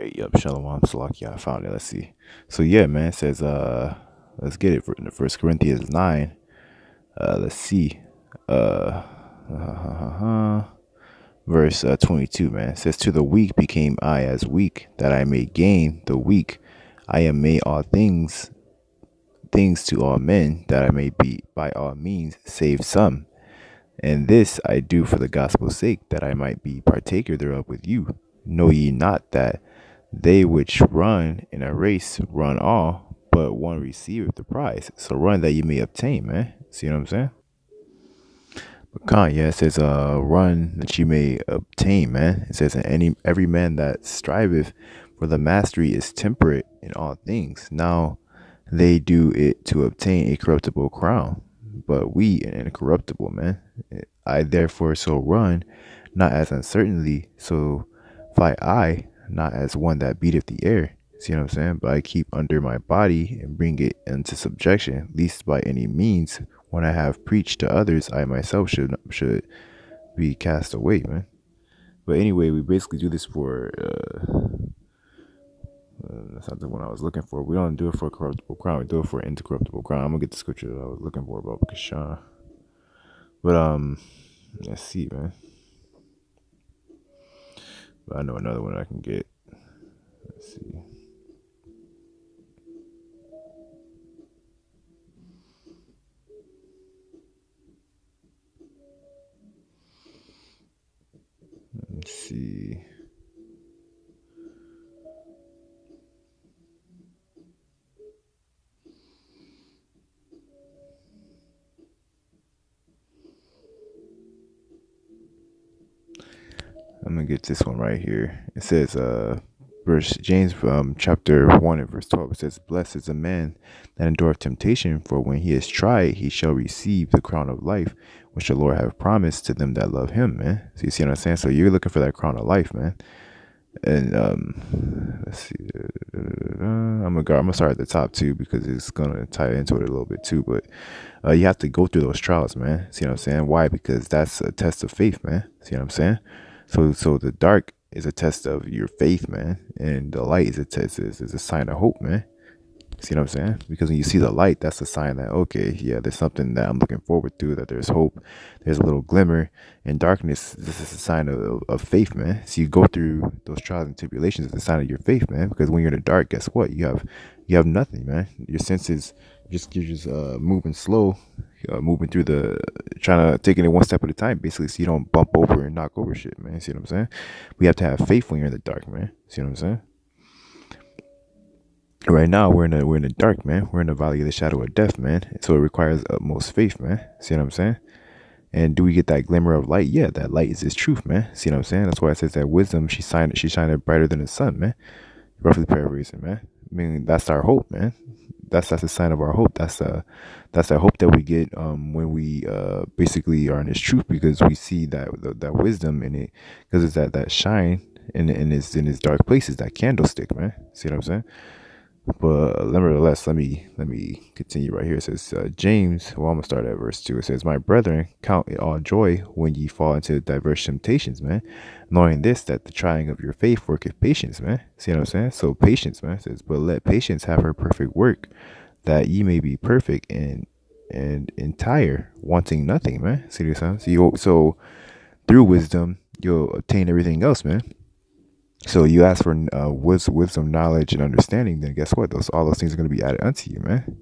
right, yep, Shalom Salakia. I found it. Let's see. So yeah, man, it says let's get it in the First Corinthians 9. Let's see. Uh verse 22, man. It says, to the weak became I as weak, that I may gain the weak. I am made all things to all men, that I may be by all means save some. And this I do for the gospel's sake, that I might be partaker thereof with you. Know ye not that they which run in a race run all, but one receiveth the prize? So run that you may obtain, man. See what I'm saying? But yeah, it says run that you may obtain, man. It says, and every man that striveth for the mastery is temperate in all things. Now they do it to obtain a corruptible crown, but we an incorruptible, man. I therefore so run, not as uncertainly, so fight I, not as one that beateth the air. See what I'm saying? But I keep under my body and bring it into subjection, lest by any means, when I have preached to others, I myself should be cast away, man. But anyway, we basically do this for that's not the one I was looking for. We don't do it for a corruptible crown. We do it for an incorruptible crown. I'm gonna get the scripture that I was looking for about Kashan. But let's see, man. But I know another one I can get. Let's see. Let's see. I'm gonna get this one right here. It says, verse James, chapter 1 and verse 12. It says, "Blessed is the man that endureth temptation, for when he is tried, he shall receive the crown of life, which the Lord hath promised to them that love Him." Man, so you see what I'm saying? So you're looking for that crown of life, man. And let's see. I'm gonna start at the top too, because it's gonna tie into it a little bit too. But you have to go through those trials, man. See what I'm saying? Why? Because that's a test of faith, man. See what I'm saying? So the dark is a test of your faith, man, and the light is a test is a sign of hope, man. See what I'm saying? Because when you see the light, that's a sign that, okay, yeah, there's something that I'm looking forward to, that there's hope, there's a little glimmer. In darkness, this is a sign of faith, man. So you go through those trials and tribulations, it's a sign of your faith, man. Because when you're in the dark, guess what? You have nothing, man. Your senses you're just moving slow, moving through trying to take it one step at a time, basically, so you don't bump over and knock over shit, man. See what I'm saying? We have to have faith when you're in the dark, man. See what I'm saying? Right now we're in the dark, man. We're in the valley of the shadow of death, man. So it requires utmost faith, man. See what I'm saying? And do we get that glimmer of light? Yeah, that light is His truth, man. See what I'm saying? That's why it says that wisdom, she shined brighter than the sun, man. Roughly paraphrasing, man. I mean, that's our hope, man. That's a sign of our hope. That's that hope that we get when we basically are in His truth, because we see that wisdom in it, because it's that shine in His dark places, that candlestick, man. See what I'm saying? But nevertheless, let me continue right here. It says, James, well, I'm going to start at verse 2. It says, "My brethren, count it all joy when ye fall into diverse temptations, man. Knowing this, that the trying of your faith worketh patience," man. See what I'm saying? So patience, man. It says, "But let patience have her perfect work, that ye may be perfect and entire, wanting nothing," man. See what I'm saying? So through wisdom, you'll obtain everything else, man. So you ask for wisdom, knowledge, and understanding, then guess what? All those things are going to be added unto you, man.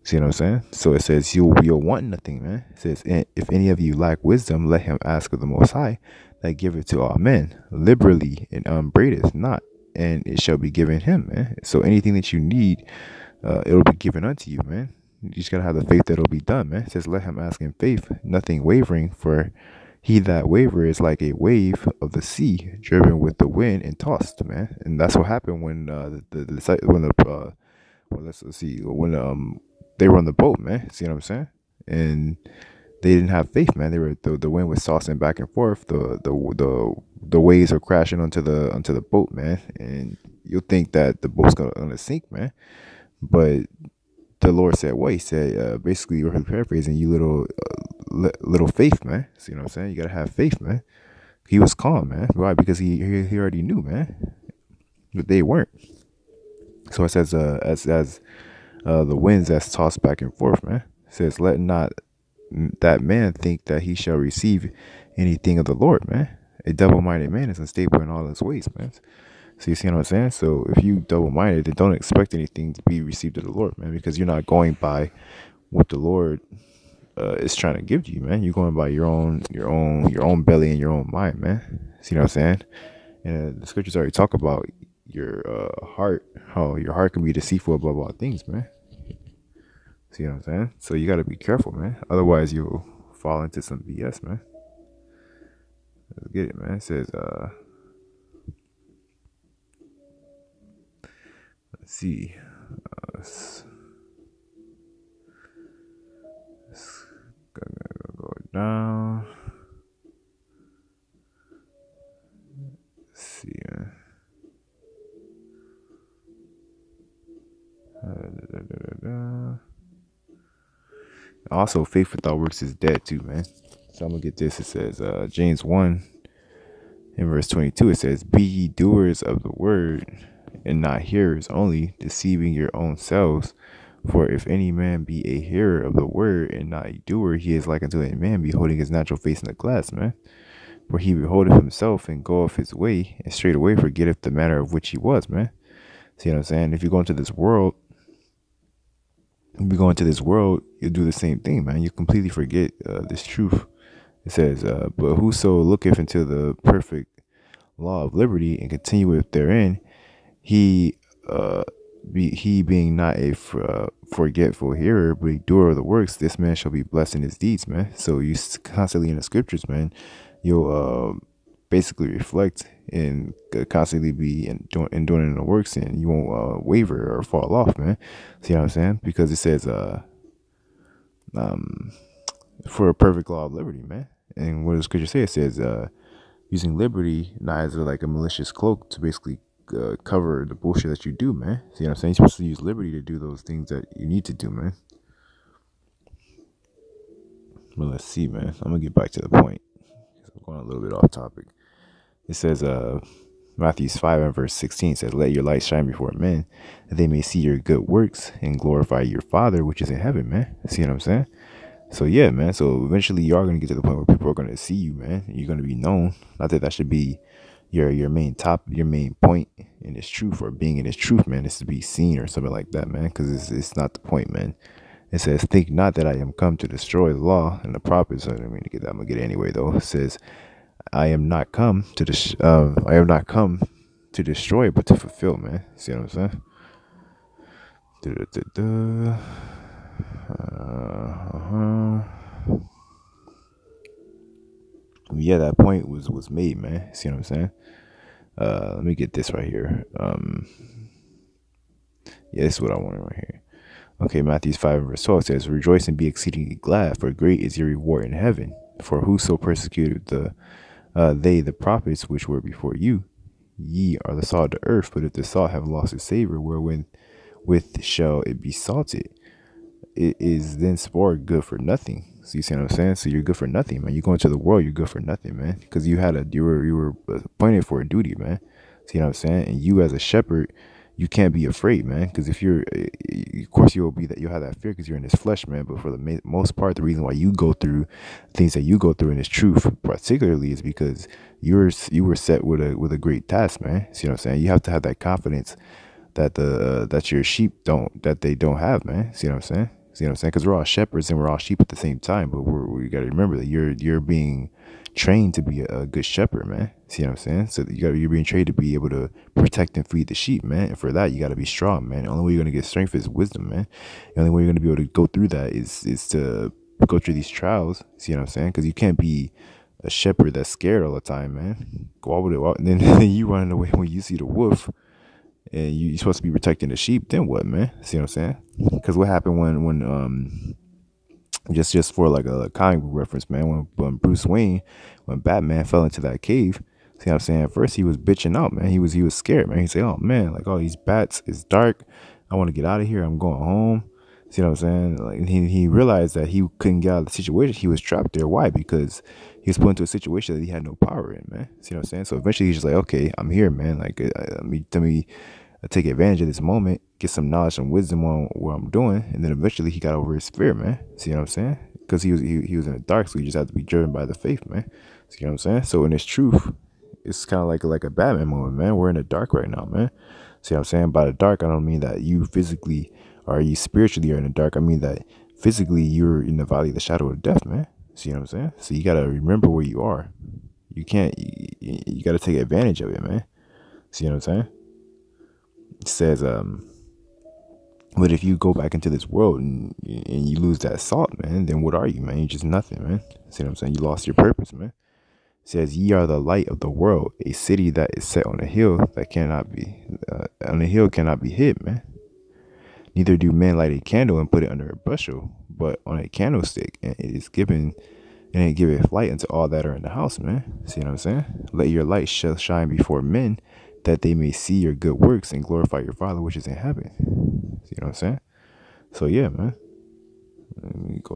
See what I'm saying? So it says you'll want nothing, man. It says, "If any of you lack wisdom, let him ask of the Most High, that giveth to all men liberally, and upbraideth not, and it shall be given him," man. So anything that you need, it'll be given unto you, man. You just gotta have the faith that it'll be done, man. It says, "Let him ask in faith, nothing wavering, for he that waver is like a wave of the sea, driven with the wind and tossed," man. And that's what happened when let's see, when they were on the boat, man. See what I'm saying? And they didn't have faith, man. They were the wind was tossing back and forth. The waves are crashing onto the boat, man. And you'll think that the boat's gonna sink, man. But the Lord said what? He said, basically, we're paraphrasing, "You little faith, man." See what I'm saying? You gotta have faith, man. He was calm, man. Why? Because he already knew, man. but they weren't. So it says, as the winds that's tossed back and forth, man. It says, let not that man think that he shall receive anything of the Lord, man. A double-minded man is unstable in all his ways, man. So you see what I'm saying? So if you double-minded, then don't expect anything to be received of the Lord, man, because you're not going by what the Lord is trying to give to you, man. You're going by your own belly and your own mind, man. See what I'm saying? And the scriptures already talk about your heart, how your heart can be deceitful above all things, man. See what I'm saying? So you got to be careful, man. Otherwise, you'll fall into some BS, man. Let's get it, man. It says, let's see. Let's go down. Let's see, man. Also, faith without works is dead too, man. So I'm gonna get this. It says, James 1 in verse 22. It says, "Be ye doers of the word, and not hearers only, deceiving your own selves. For if any man be a hearer of the word and not a doer, he is like unto a man beholding his natural face in the glass, man. For he beholdeth himself and goeth his way, and straightway forgetteth the manner of which he was," man. See what I'm saying? If you go into this world, you'll do the same thing, man. You completely forget this truth. It says, "But whoso looketh into the perfect law of liberty and continueth therein, he being not a forgetful hearer, but a doer of the works, this man shall be blessed in his deeds," man. So you constantly in the scriptures, man, you'll basically reflect and constantly be doing in the works, and you won't waver or fall off, man. See what I'm saying? Because it says, for a perfect law of liberty, man. And what does scripture say? It says, using liberty not as like a malicious cloak to basically cover the bullshit that you do, man. See what I'm saying? You're supposed to use liberty to do those things that you need to do, man. Well, let's see, man. I'm gonna get back to the point. I'm going a little bit off topic. It says, Matthew 5 and verse 16 says, "Let your light shine before men, that they may see your good works and glorify your Father which is in heaven," man. See what I'm saying? So yeah, man. So eventually you are going to get to the point where people are going to see you, man. You're going to be known. Not that should be your main point in this truth, or being in this truth, man. Is to be seen or something like that, man. Because it's not the point, man. It says, "Think not that I am come to destroy the law and the prophets." I don't mean to get that. I'm gonna get it anyway, though. It says, I am not come to destroy, but to fulfill, man. See what I'm saying? Yeah, that point was made, man. See what I'm saying? Let me get this right here. Yeah, this is what I wanted right here. Okay, Matthew 5 verse 12 says, "Rejoice and be exceedingly glad, for great is your reward in heaven. For whoso persecuted the prophets which were before you, ye are the salt of the earth. But if the salt have lost its savor, wherewith shall it be salted? It is thenceforth good for nothing." So you see what I'm saying? So you're good for nothing, man. You go into the world, you're good for nothing, man. Because you were appointed for a duty, man. See what I'm saying? And you as a shepherd, you can't be afraid, man. Because if you're, of course, you'll have that fear because you're in this flesh, man. But for the most part, the reason why you go through things that you go through in this truth, particularly, is because you were set with a great task, man. See what I'm saying? You have to have that confidence that that your sheep don't have, man. See what I'm saying? See what I'm saying? Because we're all shepherds and we're all sheep at the same time. But we got to remember that you're being trained to be a good shepherd, man. See what I'm saying? So you're being trained to be able to protect and feed the sheep, man. And for that, you got to be strong, man. The only way you're gonna get strength is wisdom, man. The only way you're gonna be able to go through that is to go through these trials. See what I'm saying? Because you can't be a shepherd that's scared all the time, man. And then you running away when you see the wolf, and you're supposed to be protecting the sheep. Then what, man? See what I'm saying? Because what happened when just for like a comic book reference, man, when Bruce Wayne, when Batman fell into that cave, see what I'm saying? At first he was bitching out, man. He was scared, man. He said, "Oh man, like all these bats, it's dark. I want to get out of here. I'm going home." See what I'm saying? Like he realized that he couldn't get out of the situation. He was trapped there. Why? Because he was put into a situation that he had no power in, man. See what I'm saying? So eventually he's just like, okay, I'm here, man. Like, let me take advantage of this moment, get some knowledge and wisdom on what I'm doing, and then eventually he got over his fear, man. See what I'm saying? Because he was in the dark, so he just had to be driven by the faith, man. See what I'm saying? So in this truth, it's kind of like a Batman moment, man. We're in the dark right now, man. See what I'm saying? By the dark, I don't mean that you physically or you spiritually are in the dark. I mean that physically you're in the valley of the shadow of death, man. See what I'm saying? So you gotta remember where you are. You can't. You gotta take advantage of it, man. See what I'm saying? It says, but if you go back into this world and you lose that salt, man, then what are you, man? You're just nothing, man. See what I'm saying? You lost your purpose, man. It says, ye are the light of the world, a city that is set on a hill that cannot be, on a hill cannot be hid, man. Neither do men light a candle and put it under a bushel, but on a candlestick, and it is given, and it giveth light unto all that are in the house, man. See what I'm saying? Let your light shine before men, that they may see your good works and glorify your Father which is in heaven. See what I'm saying? So yeah, man.